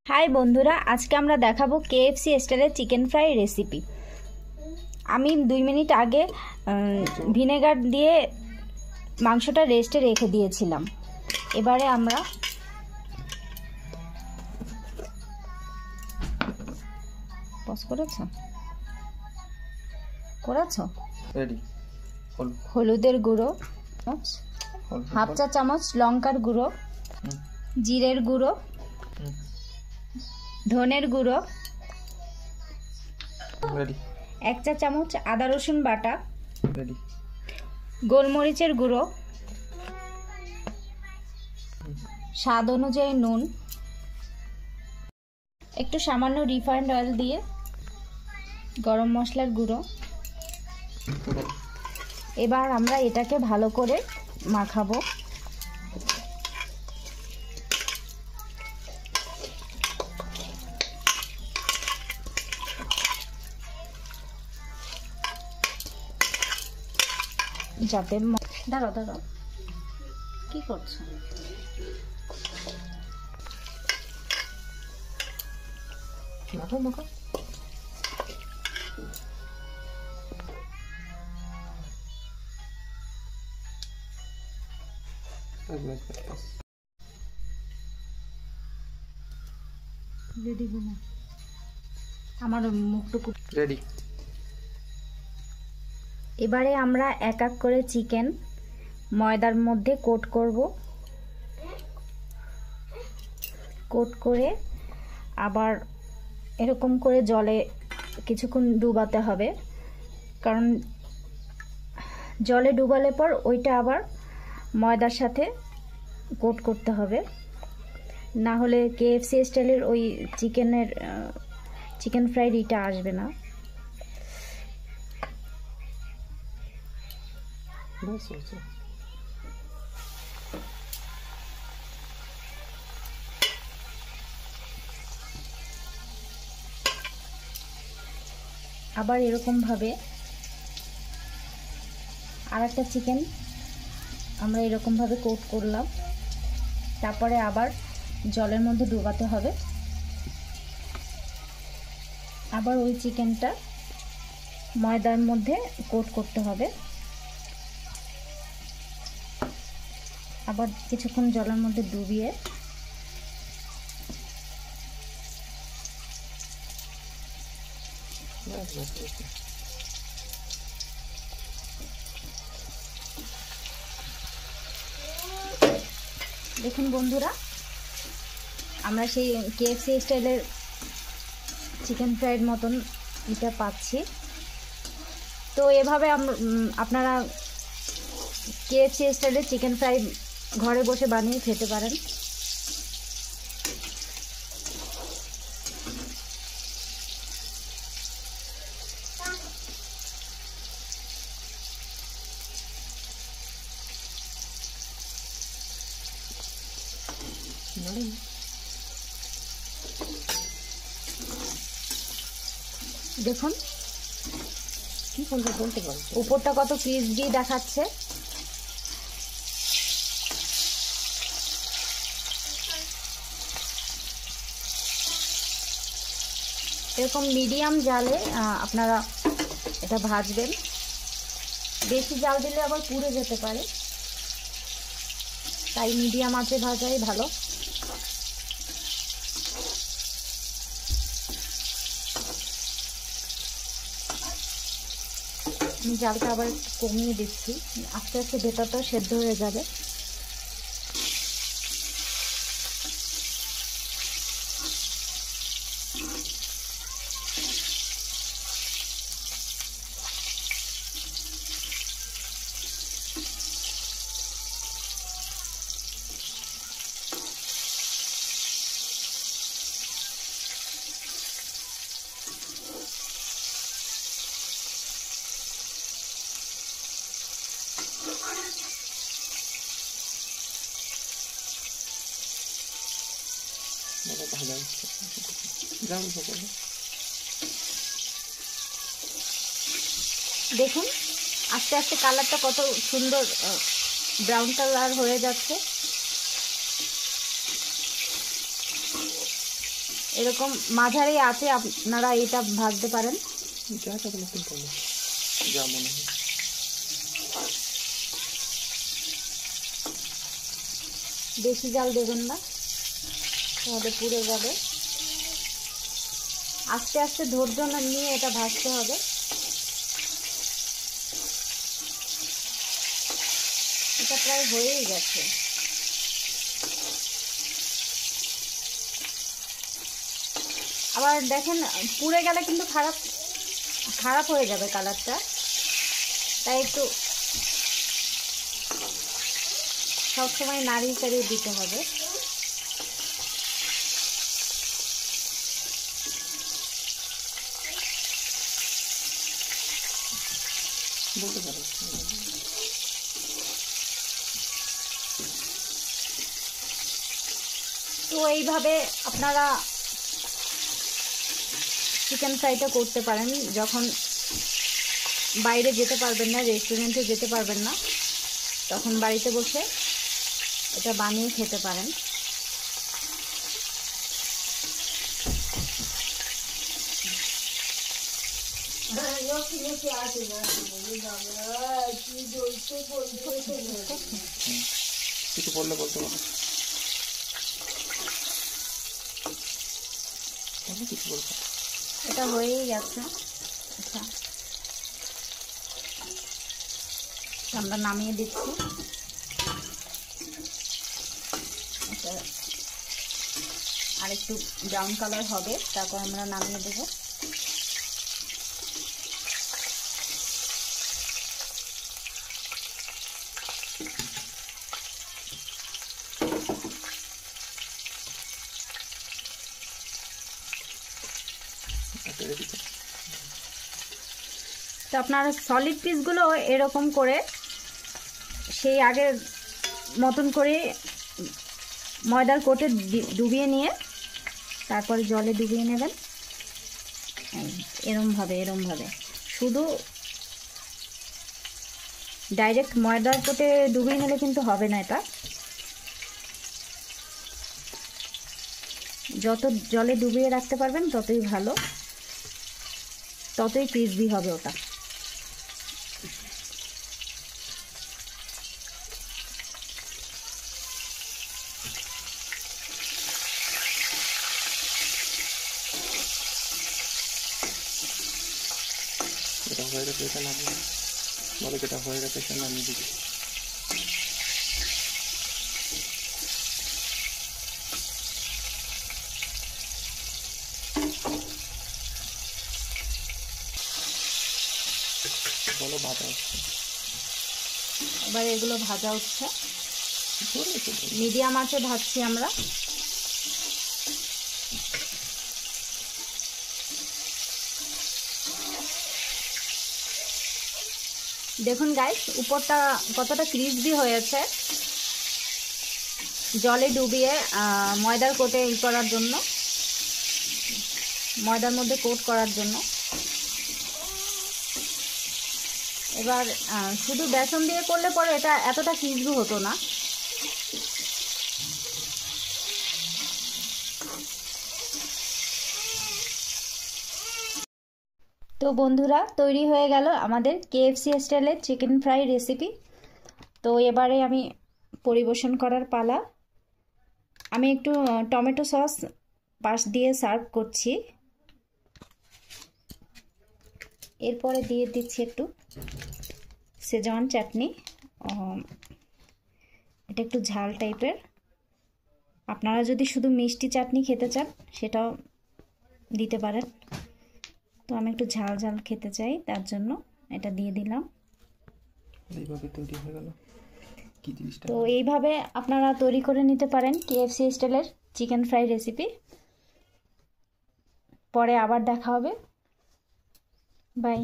High বন্ধুরা, আজকে আমরা দেখাবো কেএফসি স্টাইলের চিকেন ফ্রাই রেসিপি। আমি 2 মিনিট আগে ভিনেগার দিয়ে মাংসটা রেস্টে রেখে দিয়েছিলাম। এবারে আমরা পজ করেছো রেডি। হলুদের গুঁড়ো, হাফ চা চামচ লঙ্কার গুঁড়ো, জিরের গুঁড়ো, ধনের গুঁড়ো, 1 চা চামচ আদা রসুন বাটা, গোলমরিচের গুঁড়ো, স্বাদ অনুযায়ী নুন, একটু সামান্য রিফাইন্ড অয়েল দিয়ে গরম মশলার গুঁড়ো। এবার আমরা এটাকে ভালো করে মাখাবো। যাতে দাঁড়াও কি করছো? মাখো রেডি বনা আমার মুখটুকু রেডি। এবারে আমরা এক এক করে চিকেন ময়দার মধ্যে কোট করব। কোট করে আবার এরকম করে জলে কিছুক্ষণ ডুবাতে হবে, কারণ জলে ডুবালে পর ওইটা আবার ময়দার সাথে কোট করতে হবে, না হলে কেএফসি স্টাইলের ওই চিকেন ফ্রাইড এটা আসবে না। আবার এরকম ভাবে আরেকটা চিকেন আমরা এরকম ভাবে কোট করলাম, তারপরে আবার জলের মধ্যে ডুবাতে হবে। আবার ওই চিকেনটা ময়দার মধ্যে কোট করতে হবে, আবার কিছুক্ষণ জলের মধ্যে ডুবিয়ে দেখুন বন্ধুরা, আমরা সেই কেএফসি স্টাইলের চিকেন ফ্রাইড মতন এটা পাচ্ছি। তো এভাবে আপনারা কেএফসি স্টাইলের চিকেন ফ্রাই ঘরে বসে বানিয়ে খেতে পারেন। দেখুন কি বলতে পারছো, উপরটা কত ক্রিসপি দেখাচ্ছে। এরকম মিডিয়াম জালে আপনারা এটা ভাজবেন। বেশি জাল দিলে আবার পুড়ে যেতে পারে, তাই মিডিয়াম আঁচে ভাজাই ভালো। আমি জালটা আবার কমিয়ে দিচ্ছি, আস্তে আস্তে ভেতরটা সেদ্ধ হয়ে যাবে। দেখুন আস্তে আস্তে কালারটা কত সুন্দর ব্রাউন কালার হয়ে যাচ্ছে। এরকম মাঝারি আছে আপনারা এটা ভাজতে পারেন। যা মনে হয় বেশি জাল দেবেন না, তাহলে পুড়ে যাবে। আস্তে আস্তে ধৈর্য নিয়ে এটা ভাজতে হবে। এটা প্রায় হয়েই গেছে। আবার দেখেন পুড়ে গেলে কিন্তু খারাপ হয়ে যাবে কালারটা, তাই একটু সবসময় নাড়িয়ে চাড়িয়ে দিতে হবে। বলতে পারো। তো এইভাবে আপনারা চিকেন ফ্রাইটা করতে পারেন যখন বাইরে যেতে পারবেন না, রেস্টুরেন্টে যেতে পারবেন না, তখন বাড়িতে বসে এটা বানিয়ে খেতে পারেন। কিছু বললে বলতে পারো, কিছু বলতে। এটা হয়েই গেছে। আচ্ছা, আমরা নামিয়ে দিচ্ছি। এটা আরেকটু ব্রাউন কালার হবে, তারপর আমরা নামিয়ে দেব। তো আপনারা সলিড পিসগুলো এরকম করে সেই আগের মতন করে ময়দার কোটে ডুবিয়ে নিয়ে তারপরে জলে ডুবিয়ে নেবেন। এরমভাবে শুধু ডাইরেক্ট ময়দার কোটে ডুবিয়ে নিলে কিন্তু হবে না। এটা যত জলে ডুবিয়ে রাখতে পারবেন ততই ভালো, ততই ক্রিসপি হবে ওটা। এটা হয়ে গেছে, এটা নামিয়ে বলে যেটা হয়ে গেছে এটা নামিয়ে দিচ্ছি। বলো ভাজা হচ্ছে, এবার এগুলো ভাজা হচ্ছে, মিডিয়াম আঁচে ভাজছি আমরা। দেখুন গাইস, উপরটা কতটা ক্রিসপি হয়েছে, জলে ডুবিয়ে ময়দার কোটে করার জন্য, ময়দার মধ্যে কোট করার জন্য। এবার শুধু বেসন দিয়ে করলে পরে এটা এতটা ক্রিসপি হতো না। তো বন্ধুরা, তৈরি হয়ে গেল আমাদের কেএফসি স্টাইলের চিকেন ফ্রাই রেসিপি। তো এবারে আমি পরিবেশন করার পালা। আমি একটু টমেটো সস পাশ দিয়ে সার্ভ করছি। এরপরে দিয়ে দিচ্ছি একটু সেজওয়ান চাটনি। এটা একটু ঝাল টাইপের, আপনারা যদি শুধু মিষ্টি চাটনি খেতে চান সেটাও দিতে পারেন। তো আমি একটু ঝাল ঝাল খেতে চাই, তার জন্য এটা দিয়ে দিলাম। এইভাবে তৈরি হয়ে গেল কি জিনিসটা। তো এইভাবে আপনারা তৈরি করে নিতে পারেন কেএফসি স্টাইলের চিকেন ফ্রাই রেসিপি। পরে আবার দেখা হবে, বাই।